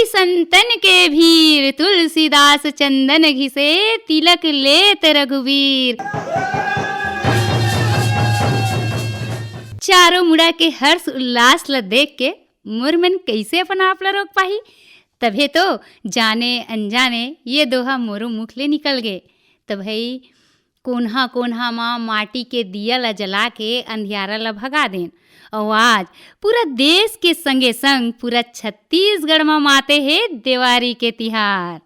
संतन के भीर, तुलसीदास चंदन घिसे, तिलक लेत रघुवीर। चारों मुड़ा के हर्ष उल्लास ल देख के मोर मन कैसे अपना आप ला रोक पाही। तभे तो जाने अनजाने ये दोहा मोरो मुख ले निकल गए। तब भाई कोन्हा कोन्हा माँ माटी के दिया ला जला के अंधियारा ला भगा देन। और आज पूरा देश के संगे संग पूरा छत्तीसगढ़ में माते है देवारी के तिहार।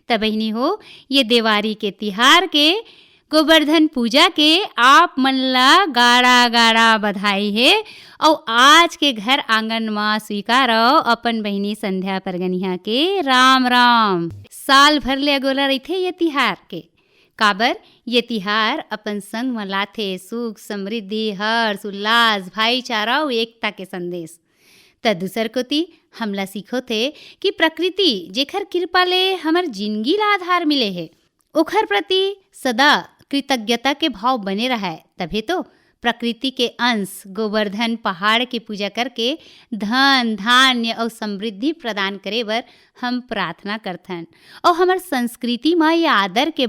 तब बहिनी हो, ये देवारी के तिहार के गोवर्धन पूजा के आप मन ला गाड़ा गाड़ा बधाई है। और आज के घर आंगन में स्वीकारो अपन बहिनी संध्या परगनिया के राम राम। साल भर ले अगोला रहिथे ये तिहार के, काबर ये तिहार अपन संग में लाथे सुख समृद्धि हर्ष उल्लास भाईचारा और एकता के संदेश। त दूसर कोती हमला सीखो थे कि प्रकृति जेखर कृपा ले हमर जिंदगी ला आधार मिले है, ओखर प्रति सदा कृतज्ञता के भाव बने रहा है। तभी तो प्रकृति के अंश गोवर्धन पहाड़ की पूजा करके धन धान्य और समृद्धि प्रदान करे बर हम प्रार्थना करथन। और हमार संस्कृति में ये आदर के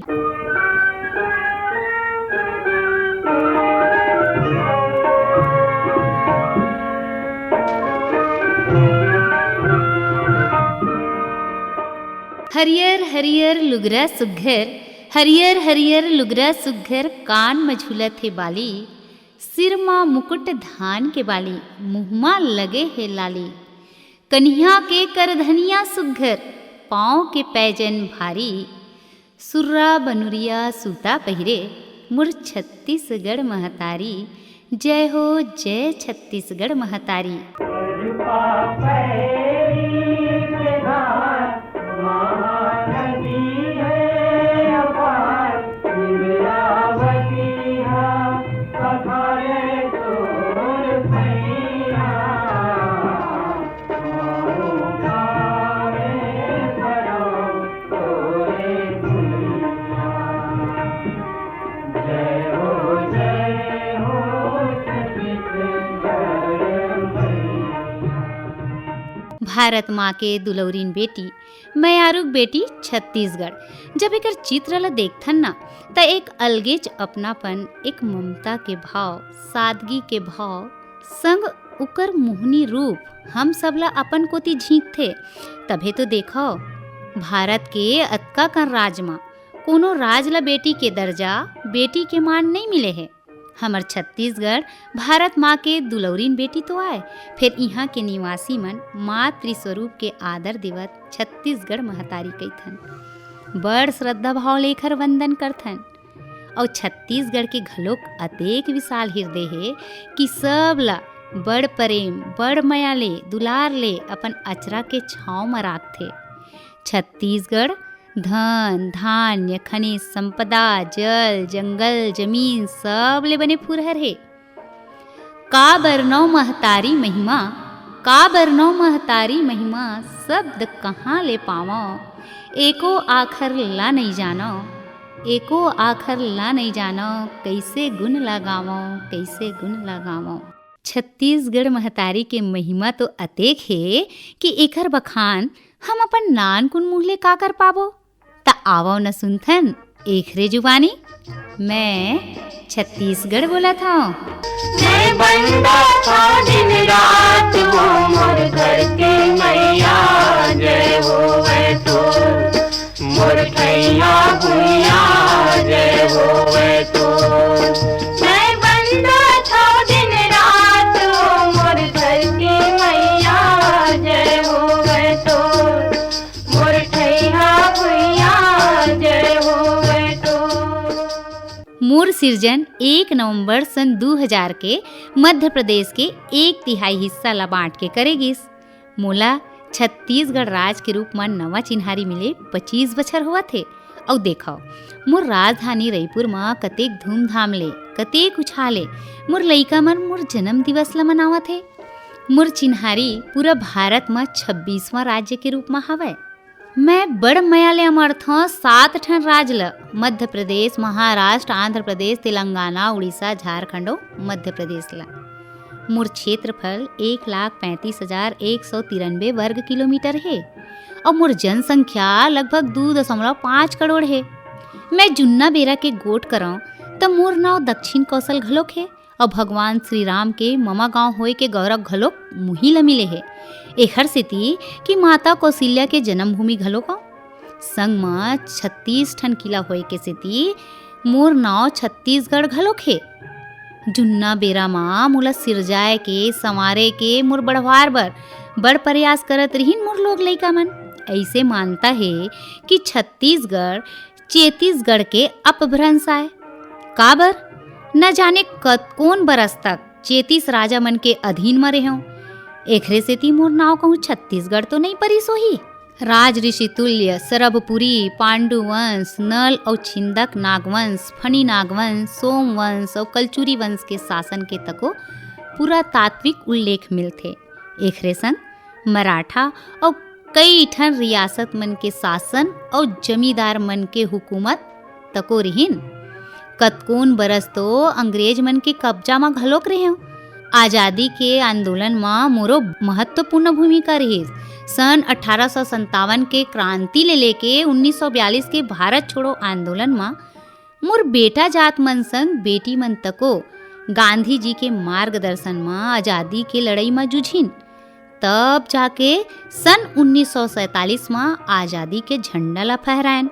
हरियर हरियर लुगरा सुघर, हरियर हरियर लुगरा सुघर, कान में झूलत है बाली, सिर माँ मुकुट धान के बाली, मुँहमा लगे है लाली। कन्हिया के करधनिया सुघर, पाँव के पैजन भारी, सुर्रा बनुरिया सूता पहिरे, मुर छत्तीसगढ़ महतारी। जय हो जय छत्तीसगढ़ महतारी। भारत माँ के दुलौरीन बेटी मैयारुक बेटी छत्तीसगढ़, जब एकर चित्र ला देखथन ना त एक अलगेच अपनापन, एक ममता के भाव, सादगी के भाव संग उकर मोहनी रूप हम सब ला अपन कोती झींक थे। तभे तो देखो भारत के अतका कर राज माँ कोनो राज ला बेटी के दर्जा बेटी के मान नहीं मिले है। हमर छत्तीसगढ़ भारत माँ के दुलौरीन बेटी तो आए, फिर यहाँ के निवासी मन मातृ स्वरूप के आदर देवत छत्तीसगढ़ महतारी कहिथन। बड़ श्रद्धा भाव लेकर वंदन करथन। और छत्तीसगढ़ के घलोक अतेक विशाल हृदय है कि सब ला बड़ प्रेम बड़ माया ले दुलार ले अपन अचरा के छाँव में राखथे। छत्तीसगढ़ धन धान्य खनिज संपदा जल जंगल जमीन सब ले बने फुरहर है। का बरनौ महतारी महिमा, का बरनौ महतारी महिमा, शब्द कहाँ ले पावो, एको आखर ला नहीं जानो, एको आखर ला नहीं जानो, कैसे गुण लगावो कैसे गुण लगावो। छत्तीसगढ़ महतारी के महिमा तो अतेक है कि एकर बखान हम अपन नान कुन मुँह ले का कर पाबो। ता आवो न सुनथन एखरे जुबानी। मैं छत्तीसगढ़ बोला था। मैं बंदा था दिन रात वो मोर घर के मैया, जय हो वे तो मोर ठैया भुइया, जय हो वे तो। मैं बंदा था दिन रात वो मोर घर के मैया, जय हो वे तो मोर ठैया भुइया, जय हो वे तो। मोर सिरजन 1 नवंबर सन 2000 के मध्य प्रदेश के 1/3 हिस्सा ला बांट के करेगिस। मोला छत्तीसगढ़ राज के रूप में नवा चिन्हारी मिले 25 बछर हुआ थे। और देखो मोर राजधानी रायपुर में कतेक धूमधाम ले कतेक उछाले मोर लइका मन मोर जन्म दिवस ला मनावा थे। मोर चिन्हारी पूरा भारत में 26वां राज्य के रूप में हवय। मैं बड़ मया ले अमर्थ 7 ठन राज ल, मध्य प्रदेश महाराष्ट्र आंध्र प्रदेश तेलंगाना उड़ीसा झारखंड और मध्य प्रदेश ला। मोर क्षेत्रफल 1,35,193 वर्ग किलोमीटर है। और मोर जनसंख्या लगभग 2.5 करोड़ है। मैं जुन्ना बेरा के गोट कराऊं त मोर नाव दक्षिण कौशल घलोक है और भगवान श्री राम के ममा गांव होए के गौरव घलोक मुही ल मिले है। एखर सेती कि माता कौशल्या के जन्मभूमि घलोक संग म 36 ठन किला होए के सेती मोर नाव छत्तीसगढ़ घलोक है। जुन्ना बेरा मा मोला सिरजाए के संवारे के मोर बढ़वार बर बड़ प्रयास करत रहिन मोर लोग लइका मन। ऐसे मानता है कि छत्तीसगढ़ चेतीसगढ़ के अपभ्रंश आए। काबर न जाने कौन बरस तक चेतीस राजा मन के अधीन में रहे। एखरे सेती मोर नाव कहूँ छत्तीसगढ़ तो नहीं परिसो ही। राज ऋषि तुल्य सरभपुरी, पांडुवंश, नल और छिंदक नागवंश, फणी नागवंश, सोमवंश और कलचुरी वंश के शासन के तको पूरा तात्विक उल्लेख मिलथे। एखरे संग मराठा और कई ठन रियासत मन के शासन और जमींदार मन के हुकूमत तको रहिन। कतकोन बरस तो अंग्रेज मन के कब्जा में घलोक रहे। आजादी के आंदोलन में मोरो महत्वपूर्ण भूमिका रही। सन 1857 के क्रांति ले लेके 1942 के भारत छोड़ो आंदोलन में मोर बेटा जात मन संग बेटी मन तको गांधी जी के मार्गदर्शन में आजादी के लड़ाई में जुझिन। तब जाके सन 1947 में आजादी के झंडा ला फहरायन।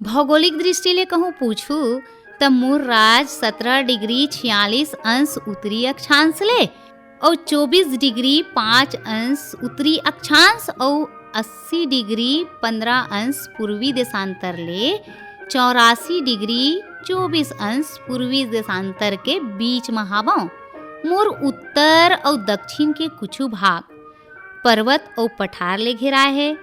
भौगोलिक दृष्टि ले कहूँ पूछू त मोर राज 17 डिग्री 46 अंश उत्तरी अक्षांश ले और 24 डिग्री 5 अंश उत्तरी अक्षांश और 80 डिग्री 15 अंश पूर्वी देशांतर ले 84 डिग्री 24 अंश पूर्वी देशांतर के बीच में हावों। मोर उत्तर और दक्षिण के कुछ भाग पर्वत और पठार ले घिराए है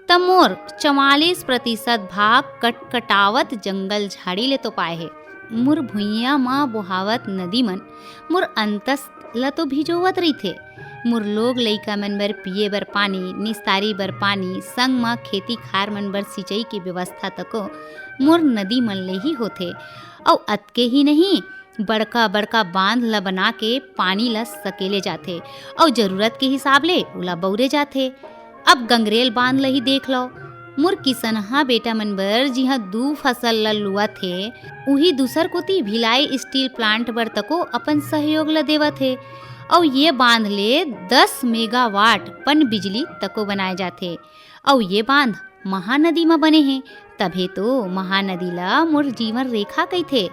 त मोर 44% भाग कटकटावत जंगल झाड़ी ले तो पाए है। मोर भुइया माँ बोहावत नदी मन मोर अंतस ला तो भिजोवत रही थे। मोर लोग लइका मन बर पिए बर पानी, निस्तारी बर पानी, संग माँ खेती खार मन बर सिंचाई की व्यवस्था तको मोर नदी मन ले ही होथे। और अतके ही नहीं बड़का बड़का बांध ला बना के पानी ला सकेले जाथे और जरूरत के हिसाब ले ओला बउरे जाथे। अब गंगरेल बांध ला ही देख लो। मोर किसनहा बेटा मन बर जिहा 2 फसल ला लुआ थे उही दूसर कोती भिलाई स्टील प्लांट बर तको अपन सहयोग ला देवत थे। और ये बांध ले 10 मेगावाट पन बिजली तको बनाए जाथे। और ये बांध महानदी में बने हैं, तभे तो महानदी ला मोर जीवन रेखा कहिथे।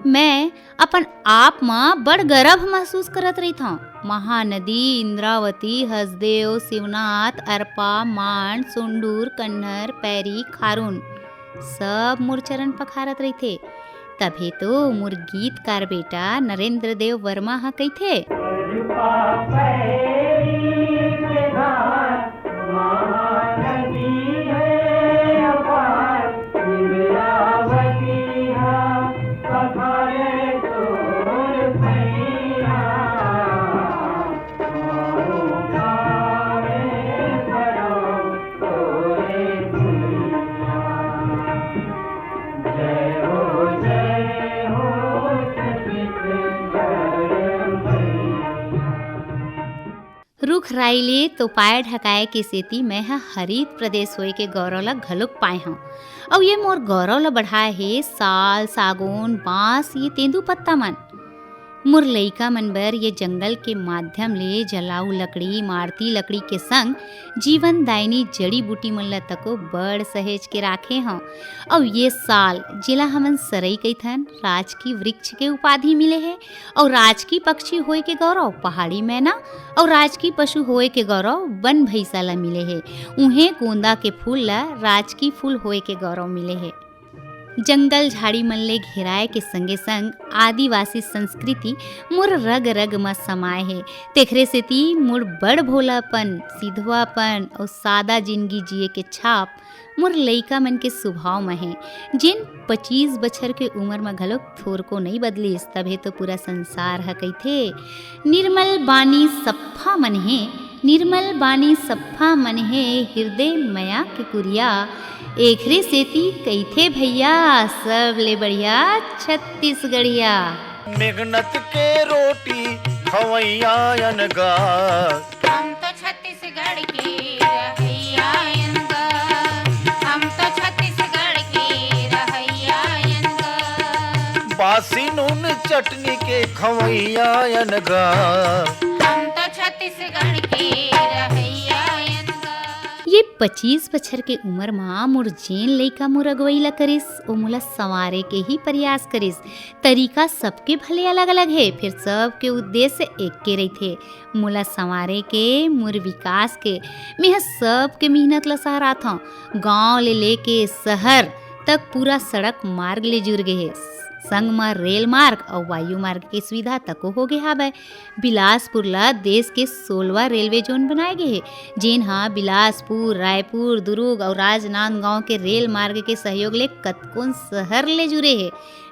मैं अपन आप में बड़ गर्व महसूस करत रही था। महानदी इंद्रावती, हसदेव, शिवनाथ, अरपा, मान, सुंडूर, कन्नर, पैरी, खारून सब मोर चरण पखारत रही थे। तभे तो मोर गीतकार बेटा नरेंद्र देव वर्मा हा कहिथे, उखराइले तो पाए ढकाए के सेती मैं ह हरित प्रदेश होए के गौरव ल घलोक पाए हूँ। और ये मोर गौरव ल बढ़ाए हे साल, सागौन, बांस, ये तेंदू पत्ता मन। मोर लइका मन बर ये जंगल के माध्यम ले जलाऊ लकड़ी, मारती लकड़ी के संग जीवन दायनी जड़ी बूटी मन ल तको बड़ सहेज के राखे हूँ। और ये साल जिला हमन सरई कइथन राजकीय वृक्ष के उपाधि मिले है, और राजकीय पक्षी होए के गौरव पहाड़ी मैना, और राजकीय पशु होए के गौरव वन भैंसा ला मिले है। उहे गोंदा के फूल ला राजकीय फूल होए के गौरव मिले है। जंगल झाड़ी मन ले घेराए के संगे संग आदिवासी संस्कृति मोर रग रग म समाये हे। तेखरे सेती मोर बड़ भोलापन, सीधवापन और सादा जिंदगी जिए के छाप मोर लइका मन के स्वभाव में है। जिन 25 बछर के उम्र में घलोक थोर को नहीं बदलिस, तभे तो पूरा संसार ह कइथे निर्मल बानी सप्फा मन है, निर्मल बानी सप्फा मन है, हृदय मया के कुरिया। एकरे सेती कइथे भैया सब ले बढ़िया छत्तीसगढ़िया। मेहनत के रोटी खवैया अनगार, हम तो छत्तीसगढ़ के रहैया अनगार, हम तो छत्तीसगढ़ के रहैया अनगार, बासी नून चटनी के खवैया अनगार, हम तो छत्तीसगढ़ के रहैया अनगार। ये 25 बछर के उम्र में मोर जेन लइका मोर अगुवई ला करिस ओ मोला संवारे के ही प्रयास करिस। तरीका सबके भले अलग अलग है, फिर सबके उद्देश्य एक के रहिथे, मोला संवारे के, मोर विकास के। मैं सबके मेहनत ला सराहत हूँ। गांव ले लेके शहर तक पूरा सड़क मार्ग ले जुड़ गए है, संग में रेल मार्ग और वायु मार्ग की सुविधा तको हो गए हावय। बिलासपुर ला देश के 16वां रेलवे जोन बनाए गए है, जेन हा बिलासपुर, रायपुर, दुर्ग और राजनांदगांव के रेल मार्ग के सहयोग ले कतकोन शहर ले जुड़े है।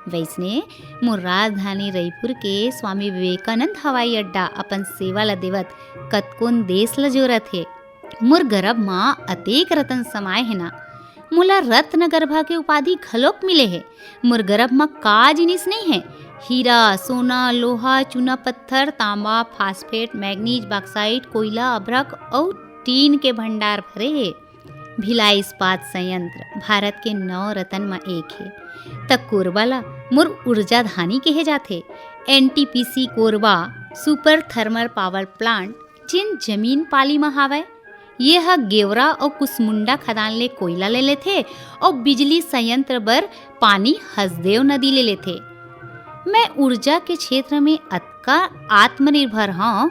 वैसने मोर राजधानी रायपुर के स्वामी विवेकानंद हवाई अड्डा अपन सेवा ला देवत कतकोन देश ला जोरत है। मोर गर्भ माँ अतेक रतन समाये है ना, मोला रत्न गर्भा के उपाधि घलोक मिले है। मोर गर्भ में का जिनिस नहीं है, हीरा, सोना, लोहा, चूना पत्थर, तांबा, फास्फेट, मैग्नीज, बॉक्साइट, कोयला, अभ्रक और टीन के भंडार भरे है। भिलाई इस्पात संयंत्र भारत के 9 रत्न में एक है। तक कोरबा ला मोर ऊर्जा धानी कहे जाथे। NTPC Korba super thermal power plant जिन जमीन पाली में हावय, ये ह गेवरा और कुसमुंडा खदान ले कोयला ले लेथे और बिजली संयंत्र बर पानी हसदेव नदी ले लेथे। मैं ऊर्जा के क्षेत्र में अतका आत्मनिर्भर हूँ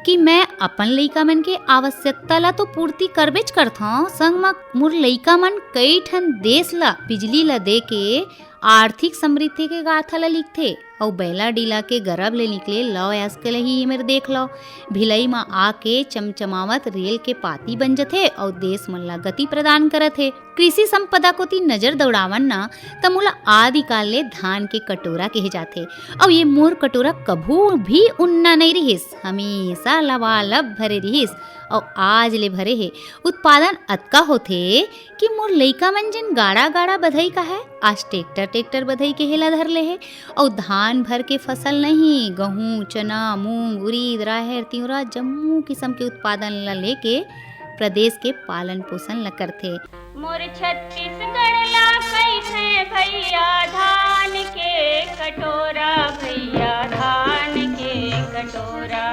कि मैं अपन लइका मन के आवश्यकता ला तो पूर्ति करबेच करथौं, संग म मोर लइका मन कई ठन देश ला बिजली ला दे के आर्थिक समृद्धि के गाथा ला लिखथे। और बैला डीला के गर्भ ले निकले लव यास्क ले ही मेरे देख लो, भिलई में आके चमचमावत रेल के पाती बन जथे और देश मन ला गति प्रदान करत है। कृषि संपदा को ती नजर दौड़ावन ना त मोला आदिकाल ले धान के कटोरा कहे जाथे। और ये मोर कटोरा कभू भी उन्ना नहीं रहिस, हमेशा लबालब भरे रहिस और आज ले भरे है। उत्पादन अतका होथे कि मोर लइका मन जिन गाड़ा गाड़ा बधई का है, आज ट्रैक्टर बधई के हेला धर ले है। और धान भर के फसल नहीं, गहूँ, चना, मूंग, उड़ीद, राहेर, तिउरा जम्मू किस्म के उत्पादन ला लेके प्रदेश के पालन पोषण ला करथे। मोर छत्तीसगढ़ ला कइथे भैया धान के कटोरा, भैया धान के कटोरा,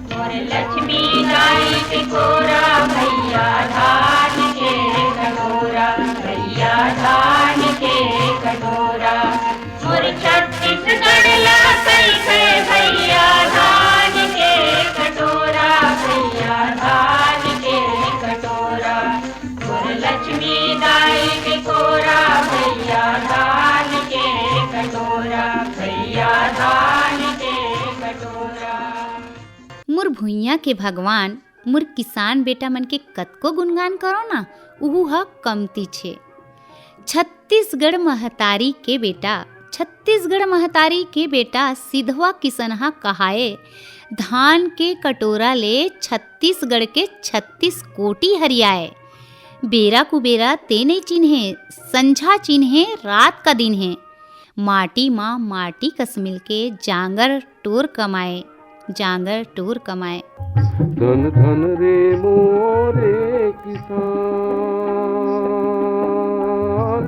मोर लक्ष्मी गाय के कोरा, भैया धान के कटोरा, भैया धान के कटोरा। मोर छत्तीसगढ़ ला कइथे भैया धान के कटोरा, भैया धान के कटोरा, मोर लक्ष्मी गाय के कोरा, भैया धान के कटोरा, भैया धान के कटोरा। मोर भुइयां के भगवान, मोर किसान बेटा मन के कतको गुणगान करो ना, उहू ह कमती छे। छत्तीसगढ़ महतारी के बेटा, छत्तीसगढ़ महतारी के बेटा सिधवा किसनहा कहाए, धान के कटोरा ले छत्तीसगढ़ के 36 कोटी हरियाए। बेरा कुबेरा ते नहीं चिन्हे, संझा चिन्हे रात का दिन है। माटी माँ माटी कस मिल के जांगर टोर कमाए, जांगर टोर कमाए। धन धन रे मोरे किसान,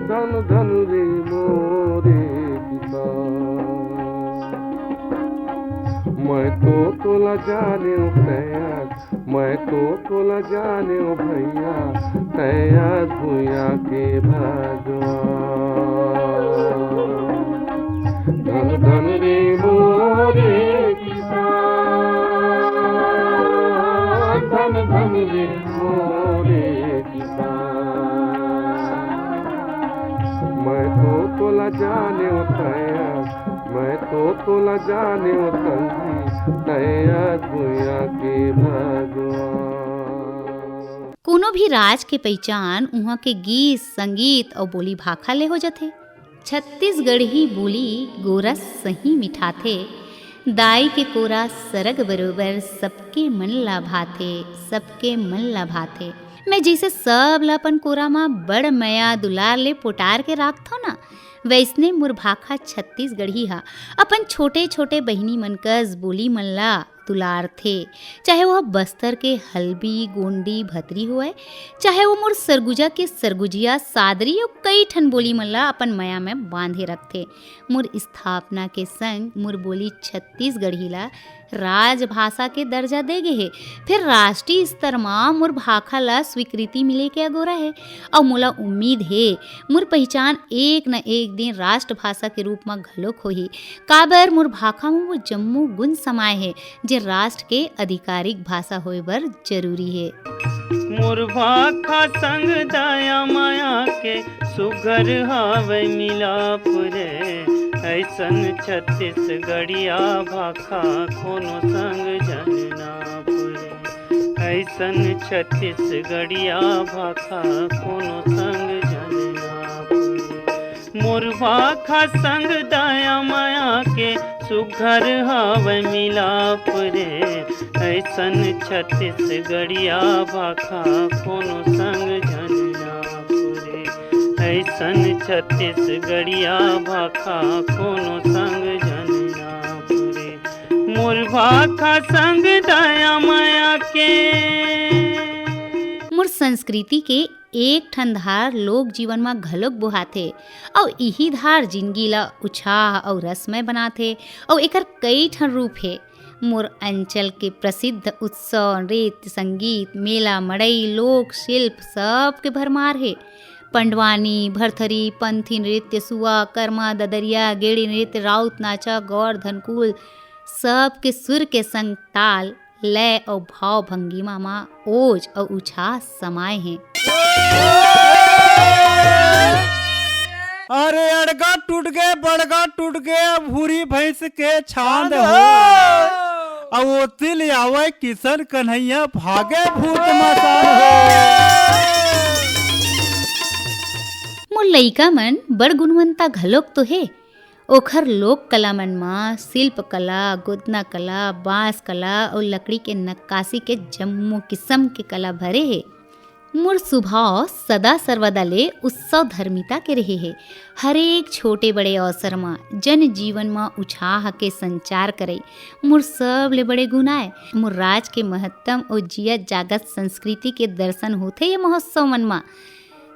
धन धन रे मोरे किसान। मैं तो तोला जाने ओ भैया, मैं तो तोला जाने ओ भैया, तैया भूया के भगवान। धन धन रे मोरे किसान, धन धन रे मोरे किसान। मैं तो तोला जाने ओ तैया, मैं तो तोला जाने ओ संगी, तैया भूया के भगवान। कोनो भी राज के पहचान उहाँ के गीत संगीत और बोली भाखा ले हो जाथे। छत्तीसगढ़ी बोली गोरस सही मिठाथे, दाई के कोरा सरग बरोबर सबके मन ला भाथे, सबके मन ला भाथे। मैं जैसे सब ला अपन कोरा माँ बड़ मया दुलार ले पोटार के राखथो ना, वैसने मोर भाखा छत्तीसगढ़ी हा अपन छोटे छोटे बहिनी मन कस बोली मन ला दुलार थे। चाहे वह बस्तर के हल्बी गोंडी भतरी होए, चाहे वो मोर सरगुजा के सरगुजिया सादरी और कई ठन बोली मन ला अपन माया में बांधे रखथे। मोर स्थापना के संग मोर बोली छत्तीसगढ़ी ला राजभाषा के दर्जा दे गे हे। फिर राष्ट्रीय स्तर में मोर भाखा ला स्वीकृति मिले के अगोरा है और मोला उम्मीद है मोर पहचान एक न एक दिन राष्ट्रभाषा के रूप में घलोक होही। काबर मोर भाखा में वो जम्मू गुण समाये है जे राष्ट्र के आधिकारिक भाषा होए बर जरूरी है। मोर भाखा संग दया माया के सुघर हावे मिलाप रे, ऐसन छत्तीसगढ़िया भाखा कोनो संग जननाप रे, ऐसन छत्तीसगढ़िया भाखा कोनो संग जननाप रे। मोर भाखा संग दया माया के सुघर हावे मिलाप रे, ऐसन छत्तीसगढ़िया भाखा कोनो संग जननाप रे, ऐसन छत्तीसगढ़िया भाखा कोनो संग जननाप रे। मोर भाखा संग दया माया के। मोर संस्कृति के एक ठन धार लोक जीवन में घलोक बोहाथे और यही धार जिंदगी ला उत्साह और रसमय बनाथे और एकर कई ठन रूप है। मोर अंचल के प्रसिद्ध उत्सव नृत्य संगीत मेला मड़ई लोक शिल्प सब के भरमार है। पंडवानी भरथरी पंथी नृत्य सुआ कर्मा ददरिया गेड़ी नृत्य राउत नाचा गौर धनकुल सब के सुर के संग ताल लय और भाव भंगिमा माँ ओज और उत्साह समाये हैं। अरे अड़गा टूट गए बड़गा टूट गए भूरी भैंस के छांद हो, और वो तिल आवे किशन कन्हैया भागे भूत मसान हो। मोर लइका मन बड़ गुणवंता घलोक तो है। ओखर लोक कला मन में शिल्प कला गोदना कला बांस कला और लकड़ी के नक्काशी के जम्मो किस्म के कला भरे है। मोर स्वभाव सदा सर्वदा ले उत्सव धर्मिता के रहे है। हर एक छोटे बड़े अवसर में जन जीवन में उत्साह के संचार करे मोर सब ले बड़े गुण आए। मोर राज के महत्तम और जियत जागत संस्कृति के दर्शन होते ये महोत्सव मन में।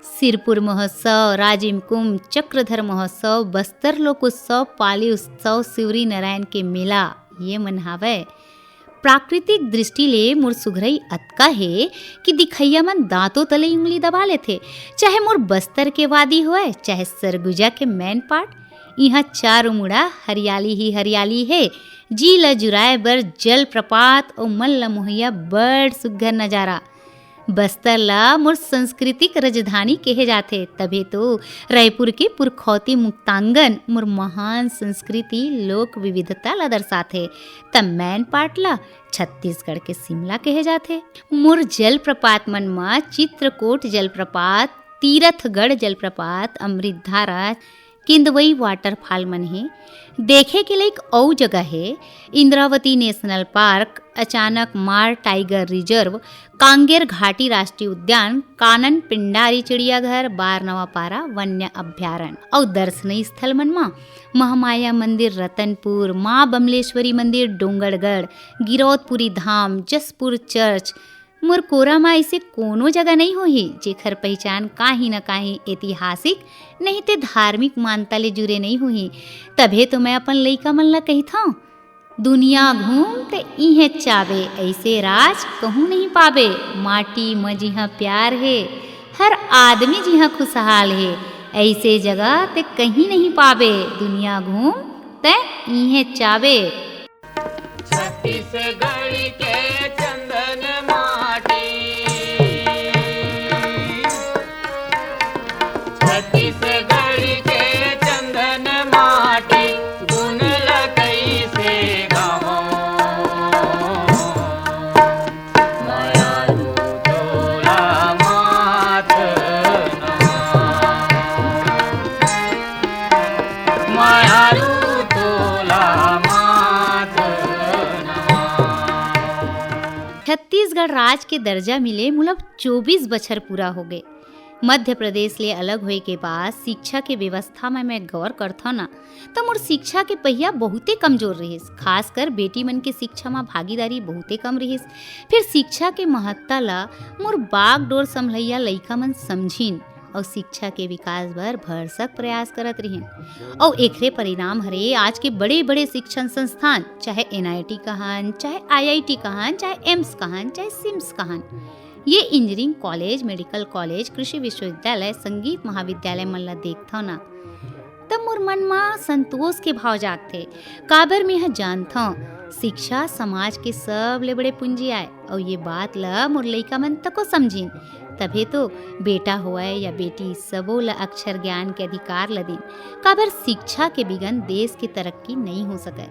सिरपुर महोत्सव राजिम कुंभ चक्रधर महोत्सव बस्तर लोक उत्सव पाली उत्सव शिवरी नारायण के मेला ये मनावे। प्राकृतिक दृष्टि ले मोर सुघरई अतका है कि दिखैया मन दांतों तले उंगली दबा लेथे। चाहे मोर बस्तर के वादी होए चाहे सरगुजा के मैन पार्ट, यहाँ चारों मुड़ा हरियाली ही हरियाली है। जी ल जुराए बर जल प्रपात और मन ल मोहैया बड़ सुघर नजारा। बस्तर ला मोर सांस्कृतिक राजधानी कहे जाथे, तभे तो रायपुर के पुरखौती मुक्तांगन मोर महान संस्कृति लोक विविधता ला दर्शाथे। तब मैन पाट ला छत्तीसगढ़ के शिमला कहे जाथे। मोर जलप्रपात मन में चित्रकोट जलप्रपात, तीरथगढ़ जलप्रपात, अमृतधारा, किंदवई वाटरफॉल मन है। देखे के लिए एक और जगह है इंद्रावती नेशनल पार्क, अचानक मार टाइगर रिजर्व, कांगेर घाटी राष्ट्रीय उद्यान, कानन पिंडारी चिड़ियाघर, बारनवापारा वन्य अभ्यारण्य और दर्शनीय स्थल मन में महामाया मंदिर रतनपुर, माँ बमलेश्वरी मंदिर डोंगरगढ़, गिरौदपुरी धाम, जसपुर चर्च। मोर कोरा में ऐसे कोनो जगह नहीं होही जेखर पहचान काहीं न काहीं ऐतिहासिक नहीं ते धार्मिक मान्यता ले जुड़े नहीं होही। तभे तो मैं अपन लइका मन ला कही था, दुनिया घूम ते इहे चावे, ऐसे राज कहूँ नहीं पावे। माटी में जिहाँ प्यार है, हर आदमी जिहाँ खुशहाल है, ऐसे जगह ते कहीं नहीं पावे। दुनिया घूम ते इहे चावे। छत्तीसगढ़ के चंदन माटी, छत्तीसगढ़ के चंदन माटी, गुण लगई से गावों। मायारू तोला माथ मायारू तोला माथ। छत्तीसगढ़ राज्य के दर्जा मिले मतलब 24 बछर पूरा हो गए। मध्य प्रदेश ले अलग होए के बाद शिक्षा के व्यवस्था में मैं गौर करता ना तो मोर शिक्षा के पहिया बहुते कमजोर रहिस। खासकर बेटी मन के शिक्षा में भागीदारी बहुते कम रहिस। फिर शिक्षा के महत्ता ला मोर बागडोर संभलैया लइका मन समझिन और शिक्षा के विकास बर भरसक प्रयास करत रहिन। और एकरे परिणाम हरे आज के बड़े बड़े शिक्षण संस्थान, चाहे NIT कहन, चाहे IIT कहन, चाहे एम्स कहन, चाहे सिम्स कहन, ये इंजीनियरिंग कॉलेज, मेडिकल कॉलेज, कृषि विश्वविद्यालय, संगीत महाविद्यालय मन ला देखथो ना तब मोर मन में संतोष के भाव जागथे। काबर में यह जानथो शिक्षा समाज के सब ले बड़े पूंजी आए और ये बात ला मोर लइका मन तको समझिन। तभे तो बेटा होए या बेटी सबो ला अक्षर ज्ञान के अधिकार लदिन। काबर शिक्षा के बिगन देश की तरक्की नहीं हो सके।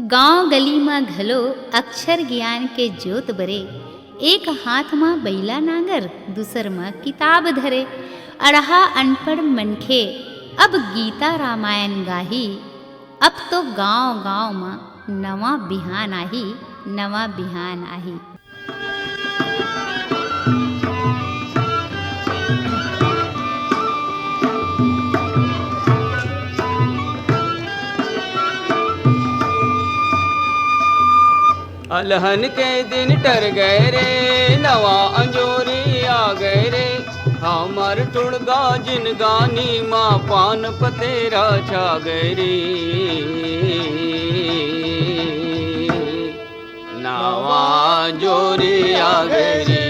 गांव गली में घलो अक्षर ज्ञान के जोत बरे, एक हाथ में बैला नांगर, दूसर में किताब धरे। अड़हा अनपढ़ मनखे अब गीता रामायण गाही, अब तो गांव गांव में नवा बिहान आही, नवा बिहान आही। अलहन के दिन टर गए रे, नवा अंजोरी आ गए रे। हमार टुड़गा जिन गानी माँ पान पतेरा छा गए रे। नवा अंजोरी आ गए रे,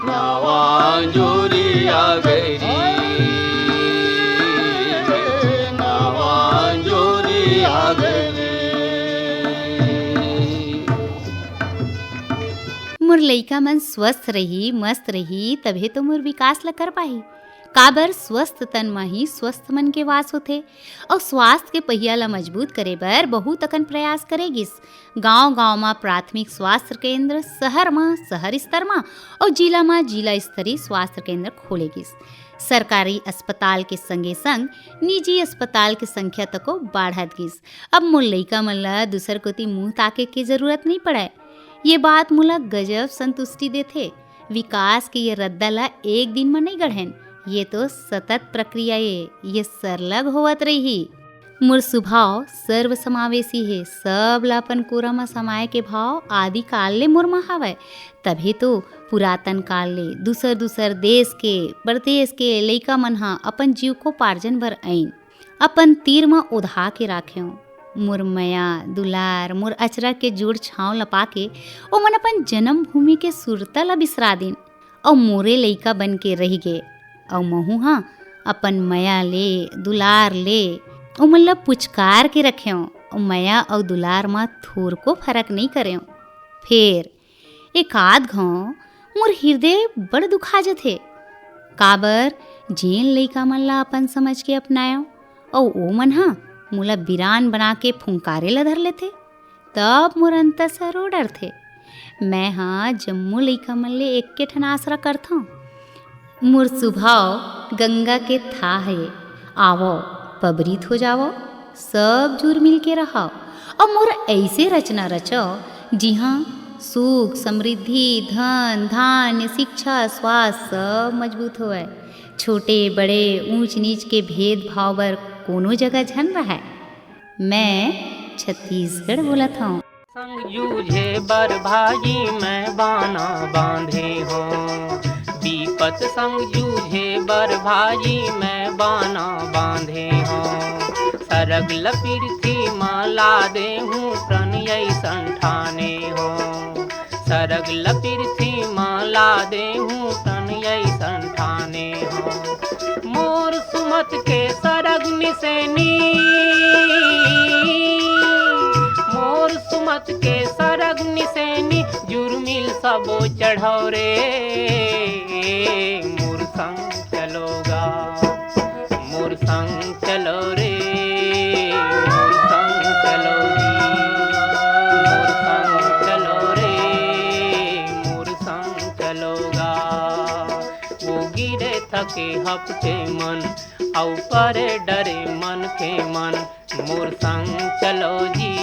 नवा अंजोरी आ गए रे, नवा अंजोरी आ गए रे। मोर लइका मन स्वस्थ रही, मस्त रही, तभे तो मोर विकास ला कर पाही। काबर स्वस्थ तन में ही स्वस्थ मन के वास होथे। और स्वास्थ्य के पहिया ला मजबूत करे बर बहुत अकन प्रयास करेगिस। गांव गांव में प्राथमिक स्वास्थ्य केंद्र, शहर में शहर स्तर में और जिला में जिला स्तरीय स्वास्थ्य केंद्र खोलेगिस। सरकारी अस्पताल के संगे संग निजी अस्पताल के संख्या तको बढ़त गिस। अब मोर लइका मन ला दूसर कोती मुंह ताके के जरूरत नहीं पड़े। ये बात मोला गजब संतुष्टि देथे। विकास के ये रद्दा ला एक दिन में नहीं गढ़ेन, ये तो सतत प्रक्रिया है, ये सरलग होवत रही। मोर स्वभाव सर्व समावेशी है, सब ला अपन कोरा में समाये के भाव आदि काल ले मोर में हावय। तभी तो पुरातन काल ले दूसर दूसर देश के प्रदेश के लइका मन हा अपन जीव को पार्जन भर आइन, अपन तीर में उधा के राख्यो। मोर मया दुलार मोर अचरा के जोड़ छाँव लपा के ओ मन अपन जन्म भूमि के सुरता ला बिसरा दिन और मोरे लइका बन के रह गे। और महू हाँ अपन मया ले दुलार ले ओ मन ला पुचकार के रख्यो और मया और दुलार में थोर को फर्क नहीं करें। फिर एक आध घाव मोर हृदय बड़ दुखा जथे। काबर जेन लइका मन ला अपन समझ के अपनायो और ओ मन हाँ मोला बिरान बना के फुंकारे ला धर लेथे, तब मोर अंतस रो डर थे। मैं हाँ जम्मो लइका मन ले एक के ठन आसरा करथो। मोर सुभाव गंगा के था है, आवो पबरीत हो जावो, सब जुर मिल के रहो और मोर ऐसे रचना रचो जिहाँ सुख समृद्धि धन धान्य शिक्षा स्वास्थ्य सब मजबूत होए, छोटे बड़े ऊंच नीच के भेदभाव बर कोनो जगह झन रहा है। मैं छत्तीसगढ़ बोलत हूँ। संग जूझे बर भाजी मैं बाना बांधे हो, विपत संग जूझे बर भाजी मैं बाना बांधे हो, सरग लपीरथी माला दे हूँ प्रण ऐसन ठाने हो, सरग लपीरथी माला दे हूँ प्रण ऐसन ठाने हो, मोर सुमत के सरग निसेनी, मोर सुमत के सरग निसेनी जुर्मिल सबो चढ़ाओ रे, मोर संग चलोगा, मोर संग चलो रे, मोर संग चलोगी, मोर संग चलो रे, मोर संग चलोगा, वो गिरे थके हपटे मन औ परे डरे मन के मन, मोर संग चलो जी।